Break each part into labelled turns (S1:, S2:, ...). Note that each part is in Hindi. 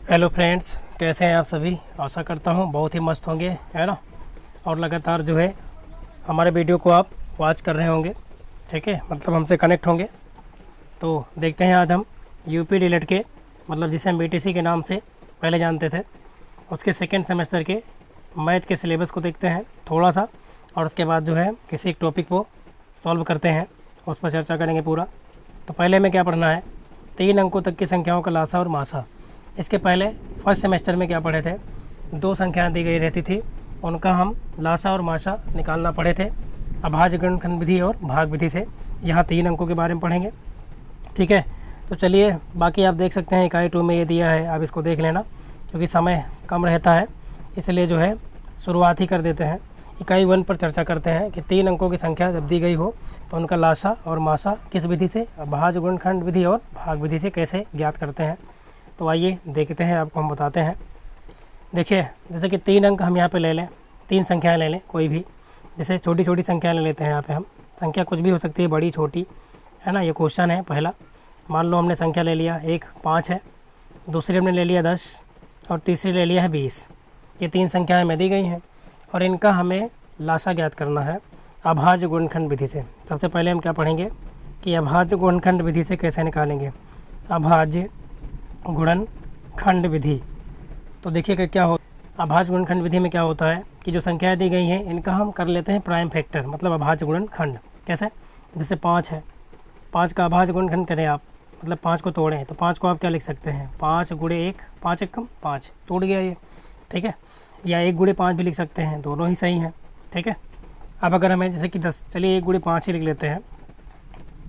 S1: हेलो फ्रेंड्स, कैसे हैं आप सभी। आशा करता हूँ बहुत ही मस्त होंगे, है ना। और लगातार जो है हमारे वीडियो को आप वॉच कर रहे होंगे, ठीक है, मतलब हमसे कनेक्ट होंगे। तो देखते हैं आज हम यूपी डीलेट के, मतलब जिसे हम बीटीसी के नाम से पहले जानते थे, उसके सेकेंड सेमेस्टर के मैथ के सिलेबस को देखते हैं थोड़ा सा। और उसके बाद जो है किसी एक टॉपिक को सॉल्व करते हैं, उस पर चर्चा करेंगे पूरा। तो पहले हमें क्या पढ़ना है, 3 अंकों तक की संख्याओं का लासा और मासा। इसके पहले फर्स्ट सेमेस्टर में क्या पढ़े थे, 2 संख्याएं दी गई रहती थी, उनका हम लासा और मासा निकालना पढ़े थे अभाज्य गुणनखंड विधि और भाग विधि से। यहाँ 3 अंकों के बारे में पढ़ेंगे, ठीक है। तो चलिए, बाकी आप देख सकते हैं इकाई 2 में ये दिया है, आप इसको देख लेना क्योंकि समय कम रहता है, इसलिए जो है शुरुआत ही कर देते हैं। इकाई 1 पर चर्चा करते हैं कि 3 अंकों की संख्या जब दी गई हो तो उनका लासा और मासा किस विधि से, अभाज्य गुणनखंड विधि और भाग विधि से कैसे ज्ञात करते हैं। तो आइए देखते हैं, आपको हम बताते हैं। देखिए, जैसे कि 3 अंक हम यहाँ पे ले लें, 3 संख्याएं ले लें कोई भी, जैसे छोटी छोटी संख्याएं ले लेते हैं। यहाँ पे हम संख्या कुछ भी हो सकती है, बड़ी छोटी, है ना। ये क्वेश्चन है पहला। मान लो हमने संख्या ले लिया, एक 5 है, दूसरी हमने ले लिया 10 और तीसरी ले लिया है 20। ये 3 संख्याएँ में दी गई हैं और इनका हमें लासा ज्ञात करना है अभाज्य गुणनखंड विधि से। सबसे पहले हम क्या पढ़ेंगे कि अभाज्य गुणनखंड विधि से कैसे निकालेंगे अभाज्य गुणनखंड विधि। तो देखिए कि क्या हो, अभाज्य गुणनखंड विधि में क्या होता है कि जो संख्याएं दी गई हैं इनका हम कर लेते हैं प्राइम फैक्टर, मतलब अभाज्य गुणनखंड। कैसे, जैसे 5 है, 5 का अभाज्य गुणनखंड करें आप, मतलब 5 को तोड़ें तो 5 को आप क्या लिख सकते हैं, 5 गुणे 1, 5 एकम 5, टूट गया ये, ठीक है। या 1 गुणे 5 भी लिख सकते हैं, दोनों ही सही हैं, ठीक है। अब अगर हमें जैसे कि 10, चलिए 1 गुणे 5 ही लिख लेते हैं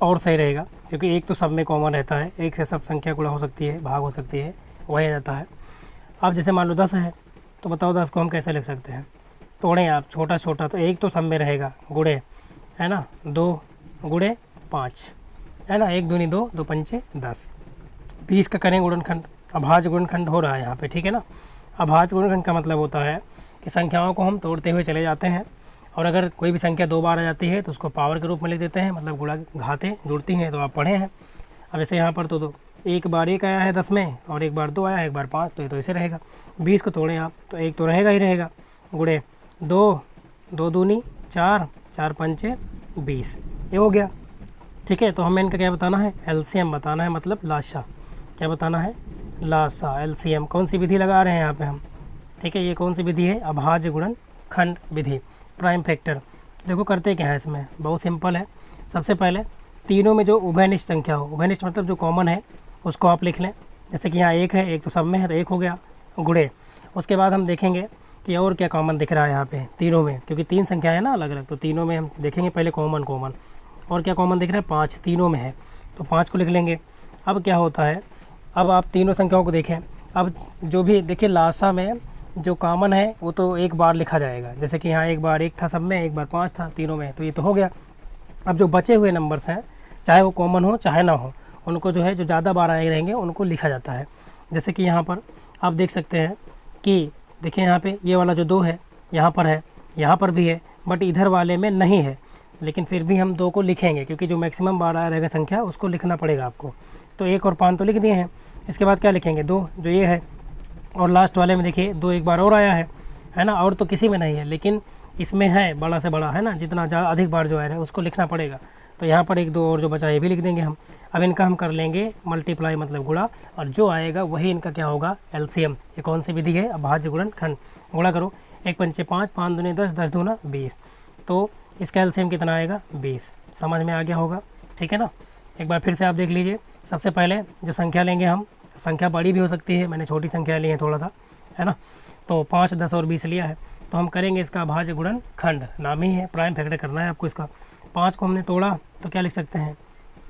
S1: और सही रहेगा, क्योंकि एक तो सब में कॉमन रहता है, एक से सब संख्या गुणा हो सकती है, भाग हो सकती है, वही आ जाता है। अब जैसे मान लो 10 है, तो बताओ 10 को हम कैसे लिख सकते हैं, तोड़ें आप छोटा छोटा, तो एक तो सब में रहेगा, गुणे, है ना, 2 गुणे 5, है ना, 1 दूनी 2, 2 पंचे 10, 20 का करें गुणनखंड। अभाज्य गुणनखंड हो रहा है यहाँ पे, ठीक है ना। अभाज्य गुणनखंड का मतलब होता है कि संख्याओं को हम तोड़ते हुए चले जाते हैं, और अगर कोई भी संख्या 2 बार आ जाती है तो उसको पावर के रूप में लिख देते हैं, मतलब गुणा घातें जुड़ती हैं, तो आप पढ़े हैं। अब जैसे यहाँ पर तो एक बार 1 आया है 10 में और एक बार 2 आया है, एक बार 5, तो ये तो ऐसे रहेगा। 20 को तोड़ें आप तो 1 तो रहेगा ही रहेगा, गुणे 2, 2 दूनी 4, 4 पंचे 20, ये हो गया, ठीक है। तो हमें इनका क्या बताना है, एलसीएम बताना है, मतलब लासा। क्या बताना है, लासा, एलसीएम। कौन सी विधि लगा रहे हैं यहाँ पे हम, ठीक है। ये कौन सी विधि है, अभाज्य गुणनखंड विधि, प्राइम फैक्टर। देखो करते क्या है इसमें, बहुत सिंपल है। सबसे पहले तीनों में जो उभयनिष्ठ संख्या हो, उभयनिष्ठ मतलब जो कॉमन है, उसको आप लिख लें। जैसे कि यहाँ 1 है, 1 तो सब में है, तो 1 हो गया, गुणे। उसके बाद हम देखेंगे कि और क्या कॉमन दिख रहा है यहाँ पे तीनों में, क्योंकि 3 संख्या है ना अलग अलग, तो तीनों में हम देखेंगे पहले कॉमन और क्या कॉमन दिख रहा है, 5 तीनों में है, तो 5 को लिख लेंगे। अब क्या होता है, अब आप तीनों संख्याओं को देखें, अब जो भी देखिए लासा में जो कॉमन है वो तो एक बार लिखा जाएगा। जैसे कि यहाँ एक बार 1 था सब में, एक बार 5 था तीनों में, तो ये तो हो गया। अब जो बचे हुए नंबर्स हैं, चाहे वो कॉमन हो चाहे ना हो, उनको जो है जो ज़्यादा बार आए रहेंगे उनको लिखा जाता है। जैसे कि यहाँ पर आप देख सकते हैं कि देखिए यहाँ पे ये वाला जो 2 है यहाँ पर है, यहाँ पर भी है, बट इधर वाले में नहीं है, लेकिन फिर भी हम 2 को लिखेंगे क्योंकि जो मैक्सिमम बार आया रहेगा संख्या उसको लिखना पड़ेगा आपको। तो 1 और 5 तो लिख दिए हैं, इसके बाद क्या लिखेंगे, 2 जो ये है, और लास्ट वाले में देखिए 2 एक बार और आया है ना, और तो किसी में नहीं है, लेकिन इसमें है बड़ा से बड़ा, है ना, जितना ज़्यादा अधिक बार जो आया है उसको लिखना पड़ेगा। तो यहाँ पर 1 2 और जो बचा ये भी लिख देंगे हम। अब इनका हम कर लेंगे मल्टीप्लाई, मतलब गुणा, और जो आएगा वही इनका क्या होगा, एलसीएम। ये कौन सी विधि है, अभाज्य गुणनखंड। गुणा करो, 1 पंचे 5, 5 दूनी 10, 10 दूना 20, तो इसका एलसीएम कितना आएगा, 20। समझ में आ गया होगा, ठीक है ना। एक बार फिर से आप देख लीजिए। सबसे पहले जो संख्या लेंगे हम, संख्या बड़ी भी हो सकती है, मैंने छोटी संख्या ली है थोड़ा सा, है ना, तो 5 10 और 20 लिया है, तो हम करेंगे इसका अभाज्य गुणनखंड, नाम ही है, प्राइम फैक्टर करना है आपको इसका। 5 को हमने तोड़ा तो क्या लिख सकते हैं,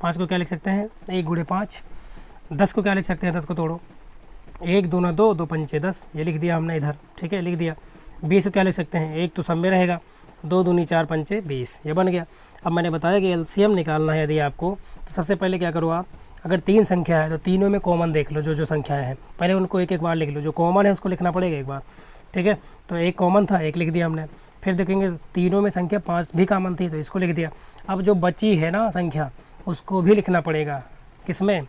S1: 5 को क्या लिख सकते हैं, 1 गुणे 5। 10 को क्या लिख सकते हैं, 10 को तोड़ो, 1 दूना 2, 2 पंचे 10, ये लिख दिया हमने इधर, ठीक है, लिख दिया। 20 को क्या लिख सकते हैं, 1 तो सब में रहेगा, 2 दूनी 4 पंचे 20, ये बन गया। अब मैंने बताया कि एलसीएम निकालना है यदि आपको, तो सबसे पहले क्या करो आप, अगर 3 संख्या है तो तीनों में कॉमन देख लो, जो संख्याएं हैं पहले उनको एक एक बार लिख लो, जो कॉमन है उसको लिखना पड़ेगा एक बार, ठीक है। तो 1 कॉमन था, 1 लिख दिया हमने। फिर देखेंगे तीनों में संख्या 5 भी कॉमन थी, तो इसको लिख दिया। अब जो बची है ना संख्या, उसको भी लिखना पड़ेगा, किसमें,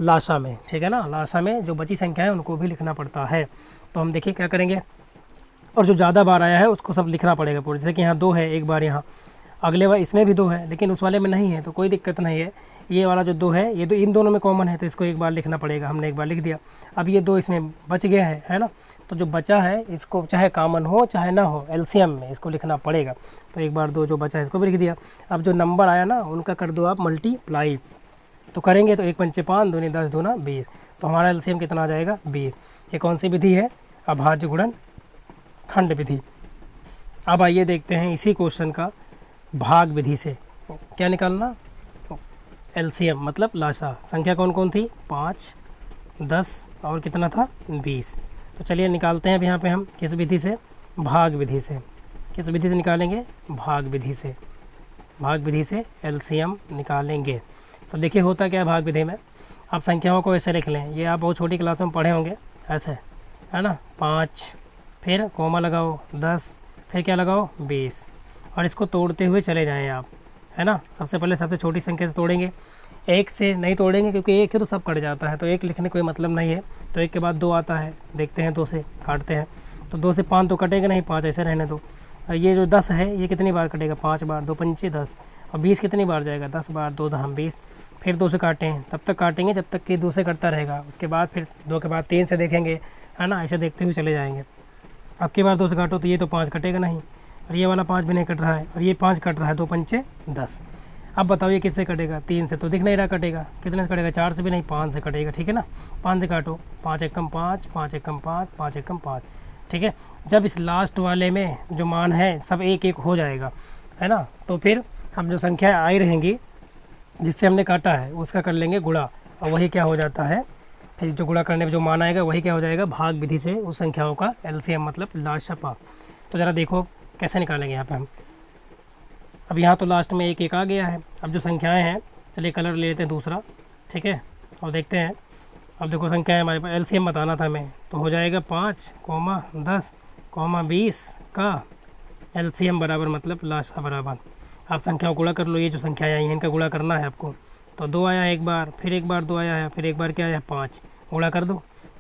S1: लाशा में, ठीक है ना। लाशा में जो बची संख्या है उनको भी लिखना पड़ता है। तो हम देखिए क्या करेंगे, और जो ज़्यादा बार आया है उसको सब लिखना पड़ेगा पूरे। जैसे कि यहाँ 2 है, एक बार यहाँ, अगले बार इसमें भी 2 है, लेकिन उस वाले में नहीं है तो कोई दिक्कत नहीं है। ये वाला जो 2 है, ये तो इन दोनों में कॉमन है तो इसको एक बार लिखना पड़ेगा। हमने एक बार लिख दिया। अब ये 2 इसमें बच गया है ना। तो जो बचा है इसको चाहे कॉमन हो चाहे ना हो, एलसीएम में इसको लिखना पड़ेगा। तो एक बार 2 जो बचा है इसको भी लिख दिया। अब जो नंबर आया ना उनका कर दो आप मल्टीप्लाई। तो करेंगे तो 1 पंचे 5, 2 10, 2 20। तो हमारा एलसीएम कितना आ जाएगा, 20। ये कौन सी विधि है, अभाज्य गुणन खंड विधि। अब आइए देखते हैं इसी क्वेश्चन का भाग विधि से क्या निकालना, एलसीएम मतलब लाशा। संख्या कौन कौन थी, 5, 10 और कितना था, 20। तो चलिए निकालते हैं अब यहाँ पे हम किस विधि से, भाग विधि से। किस विधि से निकालेंगे, भाग विधि से। भाग विधि से एलसीएम निकालेंगे। तो देखिए होता क्या है भाग विधि में, आप संख्याओं को ऐसे लिख लें। ये आप बहुत छोटी क्लास में पढ़े होंगे ऐसे, है ना। 5 फिर कोमा लगाओ, 10 फिर क्या लगाओ, 20। और इसको तोड़ते हुए चले जाएं आप, है ना। सबसे पहले सबसे छोटी संख्या से तोड़ेंगे, 1 से नहीं तोड़ेंगे क्योंकि 1 से तो सब कट जाता है, तो 1 लिखने कोई मतलब नहीं है। तो 1 के बाद 2 आता है, देखते हैं 2 से काटते हैं। तो 2 से 5 तो कटेगा नहीं, 5 ऐसे रहने दो। और ये जो 10 है ये कितनी बार कटेगा, 5 बार, 2 पंचे 10। और 20 कितनी बार जाएगा, 10 बार, 2 दम 20। फिर 2 से काटें, तब तक काटेंगे जब तक कि 2 से कटता रहेगा। उसके बाद फिर 2 के बाद 3 से देखेंगे, है ना। ऐसे देखते हुए चले जाएंगे। अब की बार 2 से काटो तो ये तो 5 कटेगा नहीं, और ये वाला 5 भी नहीं कट रहा है, और ये 5 कट रहा है, 2 पंचे 10। अब बताओ ये किससे कटेगा, 3 से तो दिख नहीं रहा कटेगा, कितने से कटेगा, 4 से भी नहीं, 5 से कटेगा, ठीक है ना। 5 से काटो, 5 एकम 5, 5 एकम 5, 5 एकम 5, ठीक है। जब इस लास्ट वाले में जो मान है सब 1 1 हो जाएगा, है ना। तो फिर हम जो संख्याएँ आई रहेंगी जिससे हमने काटा है उसका कर लेंगे गुणा, और वही क्या हो जाता है, फिर जो गुणा करने में जो मान आएगा वही क्या हो जाएगा, भाग विधि से उस संख्याओं का एलसीएम मतलब लाशा। तो ज़रा देखो कैसे निकालेंगे यहाँ पे हम। अब यहाँ तो लास्ट में 1 1 आ गया है। अब जो संख्याएं हैं, चलिए कलर ले लेते हैं दूसरा, ठीक है, और देखते हैं। अब देखो संख्याएं हमारे पास, एलसीएम बताना था हमें, तो हो जाएगा 5, 10, 20 का एलसीएम बराबर मतलब लाशा बराबर। आप संख्याओं गुणा कर लो, ये जो संख्याएं आई हैं इनका गुणा करना है आपको। तो 2 आया एक बार, फिर एक बार 2 आया है, फिर एक बार क्या आया, 5। गुणा कर दो,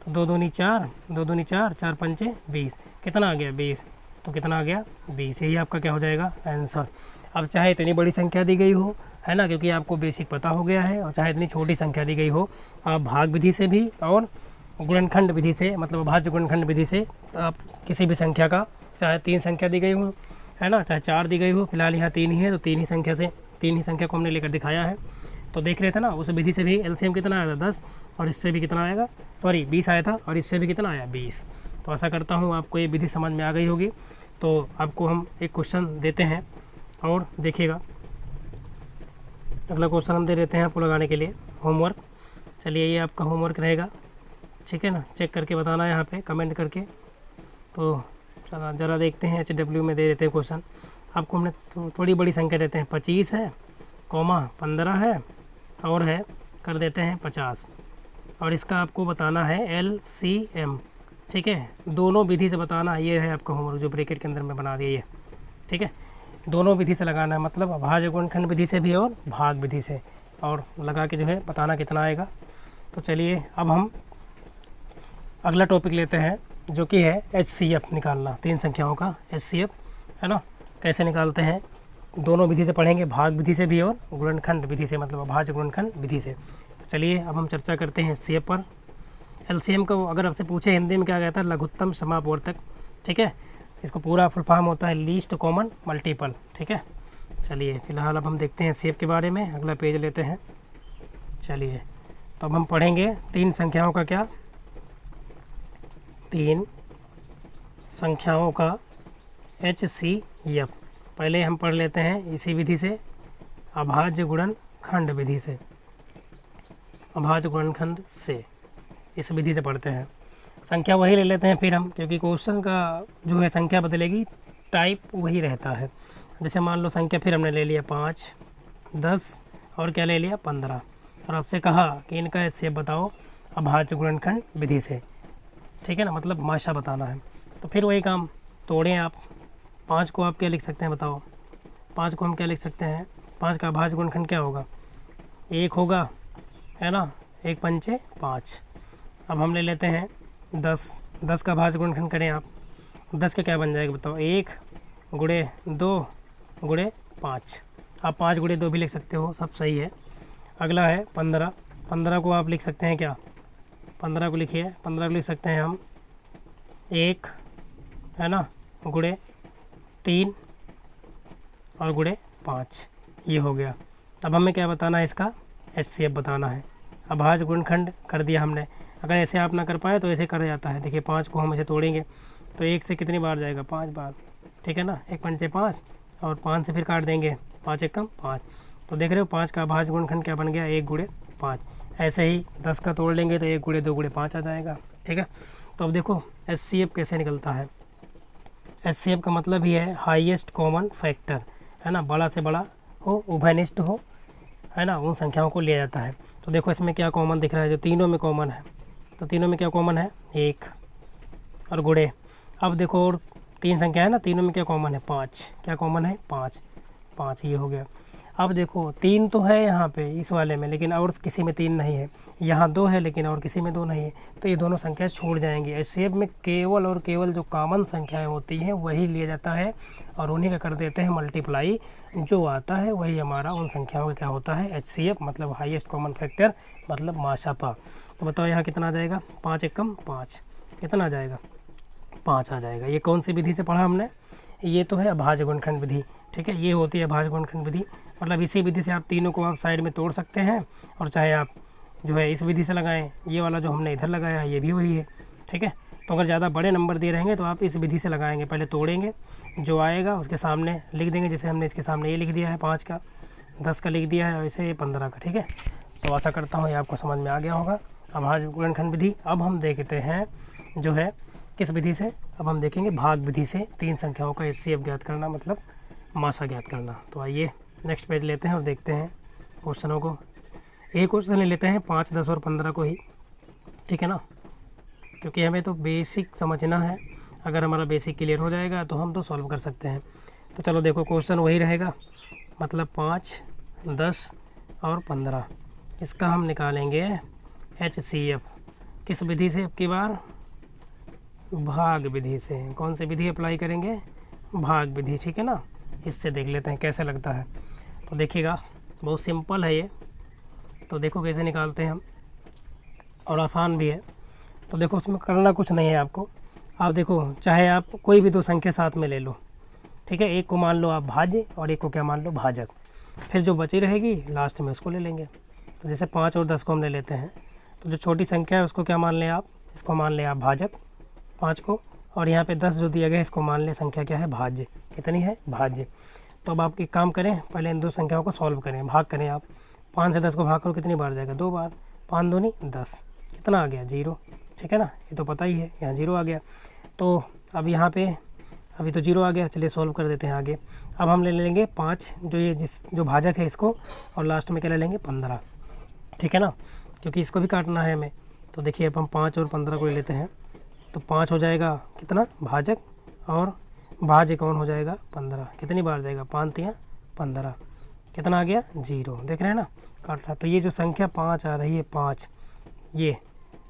S1: तो 2 दूनी 4, 2 दूनी 4, 4 पंचे 20। कितना आ गया, 20। तो कितना आ गया, 20। यही आपका क्या हो जाएगा, आंसर। अब चाहे इतनी बड़ी संख्या दी गई हो, है ना, क्योंकि आपको बेसिक पता हो गया है, और चाहे इतनी छोटी संख्या दी गई हो, आप भाग विधि से भी और गुणनखंड विधि से मतलब अभाज्य गुणनखंड विधि से तो आप किसी भी संख्या का, चाहे 3 संख्या दी गई हो, है ना, चाहे 4 दी गई हो, फिलहाल यहाँ 3 ही है तो 3 ही संख्या से, 3 ही संख्या को हमने लेकर दिखाया है। तो देख रहे थे ना, उस विधि से भी एलसीएम कितना आया था, 10, और इससे भी कितना आएगा, सॉरी 20 आया था, और इससे भी कितना आया, 20। तो आशा करता हूँ आपको ये विधि समझ में आ गई होगी। तो आपको हम एक क्वेश्चन देते हैं और देखिएगा, अगला क्वेश्चन हम दे देते हैं आपको लगाने के लिए होमवर्क। चलिए ये आपका होमवर्क रहेगा, ठीक है ना, चेक करके बताना है यहाँ पे कमेंट करके। तो चला ज़रा देखते हैं, HW में दे देते हैं क्वेश्चन आपको। हमने थोड़ी बड़ी संख्या देते हैं, 25 है, 15 है, और है कर देते हैं 50, और इसका आपको बताना है LCM, ठीक है। दोनों विधि से बताना, ये है आपका होमवर्क जो ब्रैकेट के अंदर में बना दिया, ये ठीक है। दोनों विधि से लगाना है, मतलब अभाज्य गुणनखंड विधि से भी और भाग विधि से, और लगा के जो है बताना कितना आएगा। तो चलिए अब हम अगला टॉपिक लेते हैं जो कि है HCF निकालना, 3 संख्याओं का HCF, है ना। कैसे निकालते हैं, दोनों विधि से पढ़ेंगे, भाग विधि से भी और गुणनखंड विधि से मतलब अभाज्य गुणनखंड विधि से। चलिए अब हम चर्चा करते हैं HCF पर। LCM को अगर आपसे पूछे हिंदी में क्या कहता है, लघुत्तम समापवर्तक, ठीक है। इसको पूरा फुल फॉर्म होता है लीस्ट कॉमन मल्टीपल, ठीक है। चलिए फिलहाल अब हम देखते हैं HCF के बारे में, अगला पेज लेते हैं। चलिए तो अब हम पढ़ेंगे 3 संख्याओं का क्या, 3 संख्याओं का HCF। पहले हम पढ़ लेते हैं इसी विधि से, अभाज्य गुणनखंड विधि से, अभाज्य गुणनखंड से इस विधि से पढ़ते हैं। संख्या वही ले लेते हैं फिर हम, क्योंकि क्वेश्चन का जो है संख्या बदलेगी, टाइप वही रहता है। जैसे मान लो संख्या फिर हमने ले लिया 5, 10 और क्या ले लिया 15, और आपसे कहा कि इनका HCF बताओ अभाज्य गुणनखंड विधि से, ठीक है ना, मतलब माशा बताना है। तो फिर वही काम, तोड़ें आप। 5 को आप क्या लिख सकते हैं बताओ, 5 को हम क्या लिख सकते हैं, 5 का अभाज्य गुणनखंड क्या होगा, 1 होगा, है ना। एक पंचे 5। अब हम ले लेते हैं 10। 10 का भाज्य गुणनखंड करें आप, 10 का क्या बन जाएगा बताओ, 1 गुणे 2 गुणे 5। आप 5 गुणे 2 भी लिख सकते हो, सब सही है। अगला है 15। 15 को आप लिख सकते हैं क्या, 15 को लिखिए, 15 को लिख सकते हैं हम 1 है ना गुणे 3 और गुणे 5, ये हो गया। अब हमें क्या बताना है, इसका HCF बताना है। अब भाज्य गुणनखंड कर दिया हमने। अगर ऐसे आप ना कर पाए तो ऐसे कर जाता है। देखिए 5 को हम ऐसे तोड़ेंगे तो 1 से कितनी बार जाएगा, 5 बार, ठीक है ना, 1 पंचे 5 और 5 से फिर काट देंगे, 5 एक कम 5। तो देख रहे हो 5 का भाज्य गुणनखंड क्या बन गया, 1 गुणे 5। ऐसे ही 10 का तोड़ लेंगे तो 1 गुणे 2 गुणे 5 आ जाएगा, ठीक है। तो अब देखो HCF कैसे निकलता है। HCF का मतलब ही है हाईएस्ट कॉमन फैक्टर, है ना, बड़ा से बड़ा हो, उभयनिष्ठ हो, है ना, उन संख्याओं को लिया जाता है। तो देखो इसमें क्या कॉमन दिख रहा है, जो तीनों में कॉमन है, तो तीनों में क्या कॉमन है, 1 और गुणे। अब देखो और 3 संख्या है ना, तीनों में क्या कॉमन है, 5। क्या कॉमन है, 5, 5, ये हो गया। अब देखो 3 तो है यहाँ पे इस वाले में, लेकिन और किसी में 3 नहीं है। यहाँ 2 है लेकिन और किसी में 2 नहीं है, तो ये दोनों संख्या छूट जाएंगी। HCF में केवल और केवल जो कॉमन संख्याएं होती हैं वही लिया जाता है और उन्हीं का कर देते हैं मल्टीप्लाई। जो आता है वही हमारा उन संख्याओं का क्या होता है, HCF मतलब हाईएस्ट कॉमन फैक्टर, मतलब माशापा। तो बताओ यहाँ कितना आ जाएगा, 5 एक कम 5, कितना आ जाएगा, 5 आ जाएगा। ये कौन सी विधि से पढ़ा हमने, ये तो है अभाज्य गुणनखंड विधि, ठीक है। ये होती है अभाज्य गुणनखंड विधि, मतलब इसी विधि से आप तीनों को आप साइड में तोड़ सकते हैं, और चाहे आप जो है इस विधि से लगाएं, ये वाला जो हमने इधर लगाया है ये भी वही है, ठीक है। तो अगर ज़्यादा बड़े नंबर दे रहेंगे तो आप इस विधि से लगाएंगे, पहले तोड़ेंगे, जो आएगा उसके सामने लिख देंगे। जैसे हमने इसके सामने ये लिख दिया है 5 का, 10 का लिख दिया है, वैसे ये 15 का, ठीक है। तो आशा करता हूँ ये आपको समझ में आ गया होगा अभाज्य गुणनखंड विधि। अब हम देखते हैं जो है किस विधि से, अब हम देखेंगे भाग विधि से 3 संख्याओं का HCF ज्ञात करना, मतलब मासा ज्ञात करना। तो आइए नेक्स्ट पेज लेते हैं और देखते हैं क्वेश्चनों को। एक क्वेश्चन ले लेते हैं 5, 10 और 15 को ही, ठीक है ना, क्योंकि हमें तो बेसिक समझना है। अगर हमारा बेसिक क्लियर हो जाएगा तो हम तो सॉल्व कर सकते हैं। तो चलो देखो क्वेश्चन वही रहेगा, मतलब 5, 10 और 15, इसका हम निकालेंगे HCF किस विधि से, अब की बार भाग विधि से। कौन सी विधि अप्लाई करेंगे, भाग विधि, ठीक है ना। इससे देख लेते हैं कैसे लगता है। तो देखिएगा बहुत सिंपल है ये, तो देखो कैसे निकालते हैं हम, और आसान भी है। तो देखो उसमें करना कुछ नहीं है आपको। आप देखो चाहे आप कोई भी 2 संख्या साथ में ले लो, ठीक है, एक को मान लो आप भाज्य और एक को क्या मान लो भाजक, फिर जो बची रहेगी लास्ट में उसको ले लेंगे। तो जैसे 5 और 10 को हम ले लेते हैं, तो जो छोटी संख्या है उसको क्या मान लें आप, इसको मान लें आप भाजक 5 को, और यहाँ पे 10 जो दिया गया है इसको मान लें संख्या क्या है, भाज्य। कितनी है, भाज्य। तो अब आप एक काम करें, पहले इन 2 संख्याओं को सॉल्व करें, भाग करें आप। 5 से 10 को भाग करो, कितनी बार जाएगा, 2 बार, 5 दूनी 10, कितना आ गया, 0, ठीक है ना, ये तो पता ही है, यहाँ 0 आ गया। तो अब यहाँ पे अभी तो 0 आ गया, चलिए सॉल्व कर देते हैं आगे। अब हम ले लेंगे 5, जो ये जो भाजक है इसको, और लास्ट में क्या ले लेंगे 15, ठीक है ना, क्योंकि इसको भी काटना है हमें। तो देखिए अब हम 5 और 15 को ले लेते हैं, तो 5 हो जाएगा कितना, भाजक, और भाज्य कौन हो जाएगा 15, कितनी बार जाएगा, 5 तियाँ 15, कितना आ गया, 0। देख रहे हैं ना, काट रहा। तो ये जो संख्या 5 आ रही है, 5, ये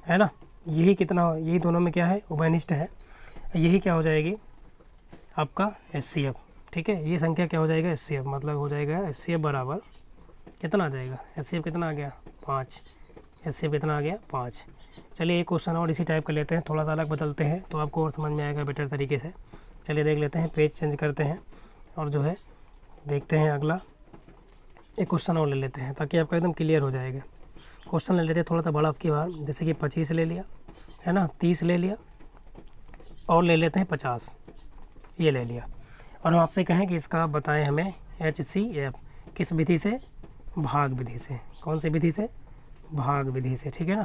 S1: है ना, यही कितना, यही दोनों में क्या है, उभयनिष्ठ है, यही क्या हो जाएगी आपका HCF, ठीक है। ये संख्या क्या हो जाएगा, HCF, मतलब हो जाएगा HCF बराबर कितना आ जाएगा, HCF कितना आ गया, 5, HCF कितना आ गया, 5। चलिए एक क्वेश्चन और इसी टाइप का लेते हैं, थोड़ा सा अलग बदलते हैं तो आपको और समझ में आएगा बेटर तरीके से। चलिए देख लेते हैं, पेज चेंज करते हैं और जो है देखते हैं अगला एक क्वेश्चन और ले लेते हैं, ताकि आपका एकदम क्लियर हो जाएगा। क्वेश्चन ले लेते हैं थोड़ा सा बड़ा आपकी बार, जैसे कि 25 ले लिया, है ना, 30 ले लिया, और ले लेते हैं 50, ये ले लिया। और हम आपसे कहें कि इसका आप बताएं हमें HCF किस विधि से, भाग विधि से। कौन सी विधि से, भाग विधि से, ठीक है ना।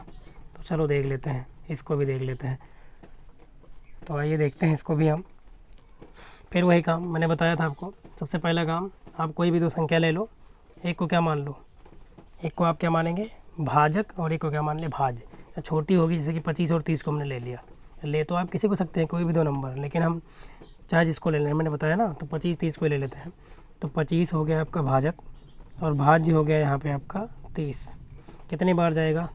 S1: तो चलो देख लेते हैं, इसको भी देख लेते हैं। तो आइए देखते हैं इसको भी हम। फिर वही काम मैंने बताया था आपको, सबसे पहला काम, आप कोई भी 2 संख्या ले लो, एक को क्या मान लो, एक को आप क्या मानेंगे भाजक, और एक को क्या मान ले भाज्य। छोटी होगी जैसे कि 25 और 30 को हमने ले लिया, ले तो आप किसी को सकते हैं, कोई भी 2 नंबर, लेकिन हम चाहे जिसको ले लें, मैंने बताया ना, तो 25 30 को ले लेते हैं। तो 25 हो गया आपका भाजक, और भाज्य हो गया यहाँ पे आपका 30, कितनी बार जाएगा,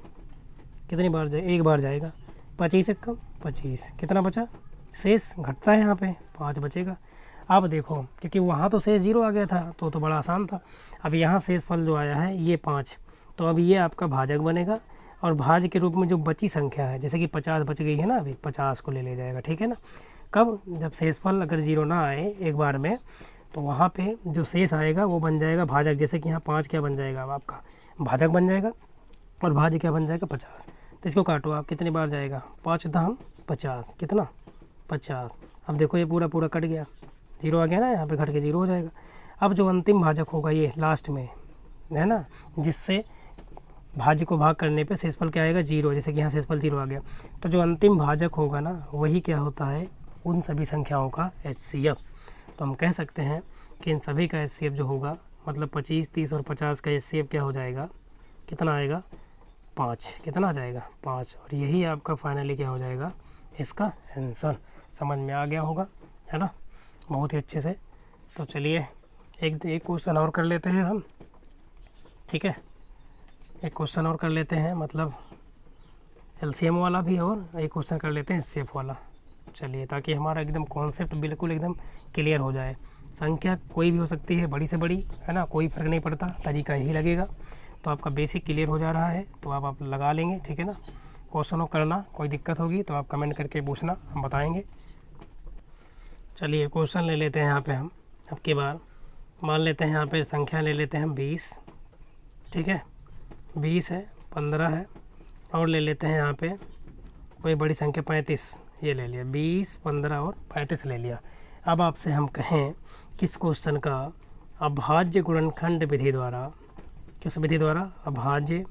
S1: कितनी बार जाए, एक बार जाएगा। 25 से कम 25, कितना बचा, शेष घटता है यहाँ पे 5 बचेगा। अब देखो क्योंकि वहाँ तो शेष 0 आ गया था तो बड़ा आसान था। अब यहाँ शेष फल जो आया है ये 5, तो अब ये आपका भाजक बनेगा और भाज्य के रूप में जो बची संख्या है, जैसे कि 50 बच गई है ना, अभी 50 को ले जाएगा, ठीक है ना। कब, जब शेषफल अगर 0 ना आए एक बार में, तो वहाँ पे जो शेष आएगा वो बन जाएगा भाजक। जैसे कि यहाँ 5 क्या बन जाएगा, अब आपका भाजक बन जाएगा और भाज्य क्या बन जाएगा 50। तो इसको काटो आप, कितनी बार जाएगा, 5 दाम 50, कितना 50। अब देखो ये पूरा पूरा कट गया, 0 आ गया ना, यहाँ पे घट के 0 हो जाएगा। अब जो अंतिम भाजक होगा ये लास्ट में है ना, जिससे भाज्य को भाग करने पे शेषफल क्या आएगा 0, जैसे कि यहाँ शेषफल 0 आ गया। तो जो अंतिम भाजक होगा ना वही क्या होता है, उन सभी संख्याओं का HCF। तो हम कह सकते हैं कि इन सभी का HCF जो होगा, मतलब 25, 30 और 50 का HCF क्या हो जाएगा, कितना आएगा 5, कितना आ जाएगा 5। और यही आपका फाइनली क्या हो जाएगा, इसका आंसर। समझ में आ गया होगा, है ना, बहुत ही अच्छे से। तो चलिए एक क्वेश्चन और कर लेते हैं हम, ठीक है, एक क्वेश्चन और कर लेते हैं, मतलब LCM वाला भी, और एक क्वेश्चन कर लेते हैं HCF वाला। चलिए, ताकि हमारा एकदम कॉन्सेप्ट बिल्कुल एकदम क्लियर हो जाए। संख्या कोई भी हो सकती है, बड़ी से बड़ी, है ना, कोई फ़र्क नहीं पड़ता, तरीका ही लगेगा। तो आपका बेसिक क्लियर हो जा रहा है, तो आप लगा लेंगे, ठीक है ना। क्वेश्चनों करना कोई दिक्कत होगी तो आप कमेंट करके पूछना, हम बताएंगे। चलिए क्वेश्चन ले लेते हैं यहाँ पे हम, अब की बार मान लेते हैं यहाँ पे संख्या ले लेते हैं हम 20, ठीक है, 20 है, 15 है, और ले लेते हैं यहाँ पे कोई बड़ी संख्या 35, ये ले लिया, 20, 15 और 35 ले लिया। अब आपसे हम कहें किस क्वेश्चन का अभाज्य गुणनखंड विधि द्वारा, किस विधि द्वारा, अभाज्य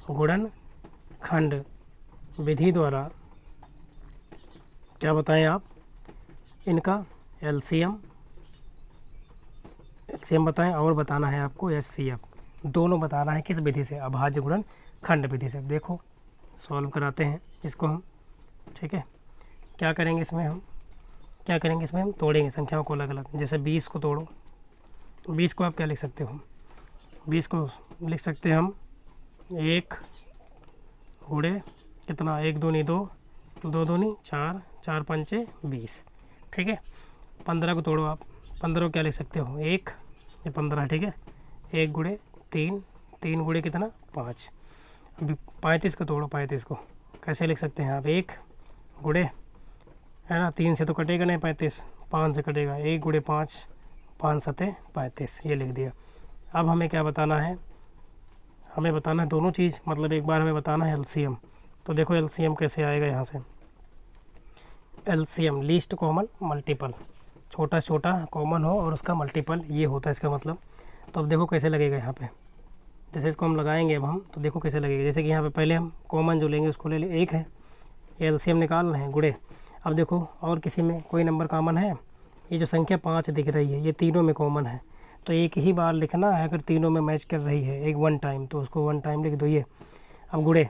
S1: गुणनखंड विधि द्वारा क्या बताएं आप, इनका LCM बताएं, और बताना है आपको HCF, दोनों बताना है किस विधि से, अभाज्य गुणनखंड विधि से। देखो सॉल्व कराते हैं इसको हम, ठीक है। क्या करेंगे इसमें हम, तोड़ेंगे संख्याओं को अलग अलग। जैसे 20 को तोड़ो, 20 को आप क्या लिख सकते हो, 20 को लिख सकते हैं हम 1 गुणे कितना, 1 दूनी 2, 2 दूनी 4, 4 पंचे 20, ठीक है। 15 को तोड़ो आप, 15 को क्या लिख सकते हो, 1, ये 15 है, ठीक है, 1 गुणे 3, 3 गुणे कितना 5। अभी 35 को तोड़ो, 35 को कैसे लिख सकते हैं आप, 1 गुणे, है ना, 3 से तो कटेगा नहीं 35, 5 से कटेगा, 1 गुणे 5, 5 सते 35, ये लिख दिया। अब हमें क्या बताना है, हमें बताना है दोनों चीज़, मतलब एक बार हमें बताना है LCM। तो देखो LCM कैसे आएगा, यहाँ से LCM लीस्ट कॉमन मल्टीपल, छोटा छोटा कॉमन हो और उसका मल्टीपल ये होता है इसका मतलब। तो अब देखो कैसे लगेगा यहाँ पे, जैसे इसको हम लगाएंगे अब हम, तो देखो कैसे लगेगा। जैसे कि यहाँ पे पहले हम कॉमन जो लेंगे उसको ले लें, 1 है, ये LCM निकालना है गुणे। अब देखो और किसी में कोई नंबर कॉमन है, ये जो संख्या 5 दिख रही है ये तीनों में कॉमन है, तो एक ही बार लिखना है। अगर तीनों में मैच कर रही है एक 1 टाइम, तो उसको 1 टाइम लिख दो ये। अब गुणे,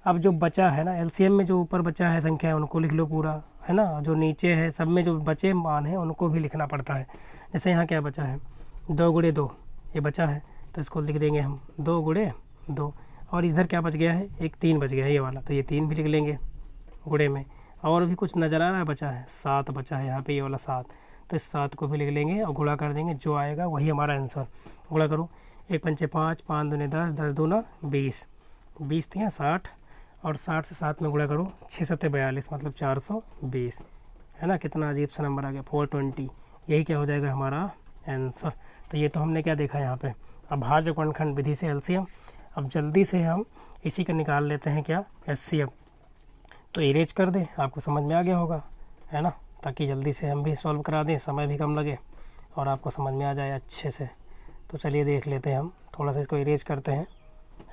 S1: अब जो बचा है ना LCM में, जो ऊपर बचा है संख्या है उनको लिख लो पूरा, है ना, जो नीचे है सब में जो बचे मान हैं उनको भी लिखना पड़ता है। जैसे यहाँ क्या बचा है, 2 गुणे 2 ये बचा है, तो इसको लिख देंगे हम 2 गुणे 2। और इधर क्या बच गया है, एक 3 बच गया है ये वाला, तो ये 3 भी लिख लेंगे गुणे में। और भी कुछ नज़र आ रहा है, बचा है 7 बचा है यहाँ पे, ये वाला 7, तो इस 7 को भी लिख लेंगे और गुणा कर देंगे, जो आएगा वही हमारा आंसर। गुणा करो, 1 पंचे 5, 5 दूने 10, 10 दूना 20, 20 दिया 60, और 60 से 7 में गुणा करो, 6 सत्ते 42, मतलब 420, है ना। कितना अजीब सा नंबर आ गया, 420, यही क्या हो जाएगा हमारा आंसर। तो ये तो हमने क्या देखा यहाँ पे, अभाज्य गुणनखंड विधि से LCM। अब जल्दी से हम इसी का निकाल लेते हैं क्या, HCF। तो इरेज कर दें, आपको समझ में आ गया होगा, है ना, ताकि जल्दी से हम भी सॉल्व करा दें, समय भी कम लगे और आपको समझ में आ जाए अच्छे से। तो चलिए देख लेते हैं हम, थोड़ा सा इसको इरेज करते हैं,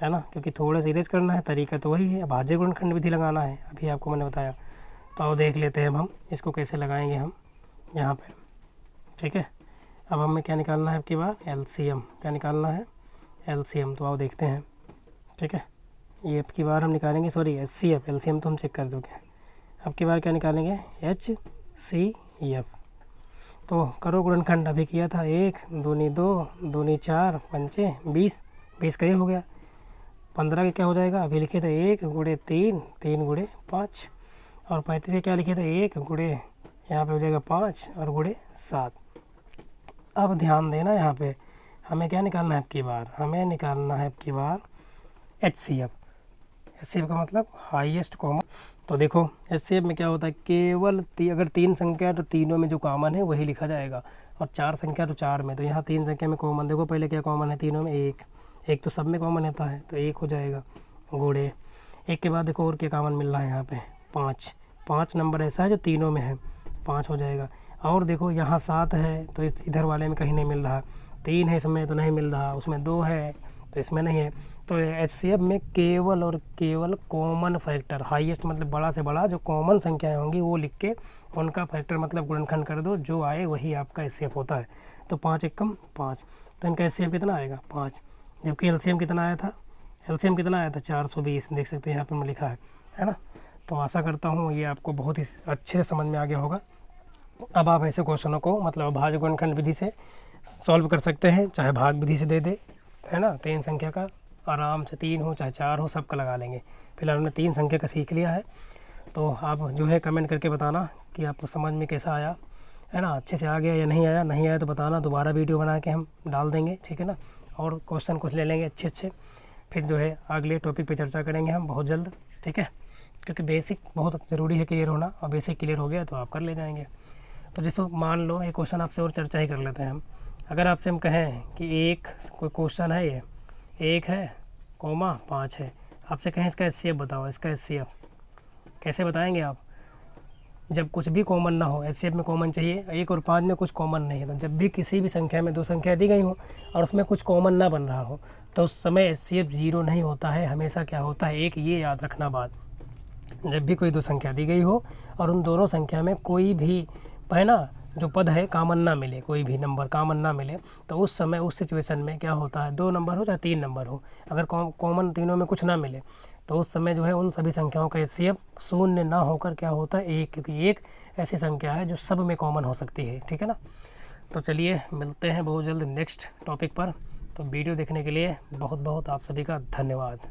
S1: है ना, क्योंकि थोड़ा सा इरेज करना है, तरीका तो वही है, अभाज्य गुणनखंड विधि लगाना है, अभी आपको मैंने बताया। तो आओ देख लेते हैं हम इसको कैसे लगाएंगे हम यहाँ पे, ठीक है। अब हमें क्या निकालना है आपकी बार, LCM, क्या निकालना है LCM। तो आओ देखते हैं, ठीक है। ये अब की बार हम निकालेंगे, सॉरी HCF, LCM तो हम चेक कर चुके हैं। अब की बार क्या निकालेंगे, HCF। तो करो गुणनखंड, अभी किया था 1 दूनी 2, दूनी 4 पंचे 20, 20 का ये हो गया। 15 का क्या हो जाएगा, अभी लिखे थे 1 गुणे 3, 3 गुणे 5, और 35 का क्या लिखे थे 1 गुणे यहाँ पे हो जाएगा 5 और गुणे 7। अब ध्यान देना, यहाँ पे हमें क्या निकालना है, अब की बार हमें निकालना है अब की बार HCF। HCF का मतलब हाईएस्ट कॉमन। तो देखो HCF में क्या होता है, केवल अगर 3 संख्या है तो तीनों में जो कॉमन है वही लिखा जाएगा, और 4 संख्या तो 4 में। तो यहाँ 3 संख्या में कॉमन देखो, पहले क्या कॉमन है तीनों में, 1, 1 तो सब में कॉमन रहता है तो 1 हो जाएगा, गुणे 1 के बाद देखो और क्या कॉमन मिल रहा है यहाँ पे 5, 5 नंबर ऐसा है जो तीनों में है, 5 हो जाएगा। और देखो यहाँ 7 है तो इस इधर वाले में कहीं नहीं मिल रहा, 3 है इसमें तो नहीं मिल रहा, उसमें 2 है तो इसमें नहीं है। तो HCF में केवल और केवल कॉमन फैक्टर, हाईएस्ट मतलब बड़ा से बड़ा जो कॉमन संख्याएं होंगी वो लिख के उनका फैक्टर मतलब गुणनखंड कर दो, जो आए वही आपका HCF होता है। तो 5 एकम 5, तो इनका HCF कितना आएगा 5, जबकि LCM कितना आया था, LCM कितना आया था 420, देख सकते हैं यहाँ पर मैं लिखा है ना। तो आशा करता हूँ ये आपको बहुत ही अच्छे से समझ में आ गया होगा। अब आप ऐसे क्वेश्चनों को मतलब भाज्य गुणनखंड विधि से सॉल्व कर सकते हैं, चाहे भाग विधि से दे है ना। 3 संख्या का आराम से 3 हो चाहे 4 हो सबका लगा लेंगे। फिलहाल हमने 3 संख्या का सीख लिया है। तो आप जो है कमेंट करके बताना कि आपको समझ में कैसा आया है ना, अच्छे से आ गया या नहीं आया। नहीं आया तो बताना, दोबारा वीडियो बना के हम डाल देंगे, ठीक है ना। और क्वेश्चन कुछ ले लेंगे अच्छे, फिर जो है अगले टॉपिक पे चर्चा करेंगे हम बहुत जल्द, ठीक है। क्योंकि बेसिक बहुत ज़रूरी है क्लियर होना, और बेसिक क्लियर हो गया तो आप कर ले जाएंगे। तो जैसे मान लो एक क्वेश्चन आपसे और चर्चा ही कर लेते हैं हम। अगर आपसे हम कहें कि एक कोई क्वेश्चन है, ये 1 है कॉमा 5 है, आपसे कहें इसका HCF बताओ, इसका HCF कैसे बताएंगे आप, जब कुछ भी कॉमन ना हो। HCF में कॉमन चाहिए, 1 और 5 में कुछ कॉमन नहीं है। तो जब भी किसी भी संख्या में 2 संख्या दी गई हो और उसमें कुछ कॉमन ना बन रहा हो तो उस समय HCF 0 नहीं होता है, हमेशा क्या होता है 1। ये याद रखना बात, जब भी कोई 2 संख्या दी गई हो और उन दोनों संख्या में कोई भी है ना जो पद है कामन ना मिले, कोई भी नंबर कामन ना मिले, तो उस समय उस सिचुएशन में क्या होता है, 2 नंबर हो चाहे 3 नंबर हो, अगर कॉमन तीनों में कुछ ना मिले तो उस समय जो है उन सभी संख्याओं का HCF 0 ना होकर क्या होता है 1, क्योंकि 1 ऐसी संख्या है जो सब में कॉमन हो सकती है, ठीक है ना। तो चलिए मिलते हैं बहुत जल्द नेक्स्ट टॉपिक पर। तो वीडियो देखने के लिए बहुत बहुत आप सभी का धन्यवाद।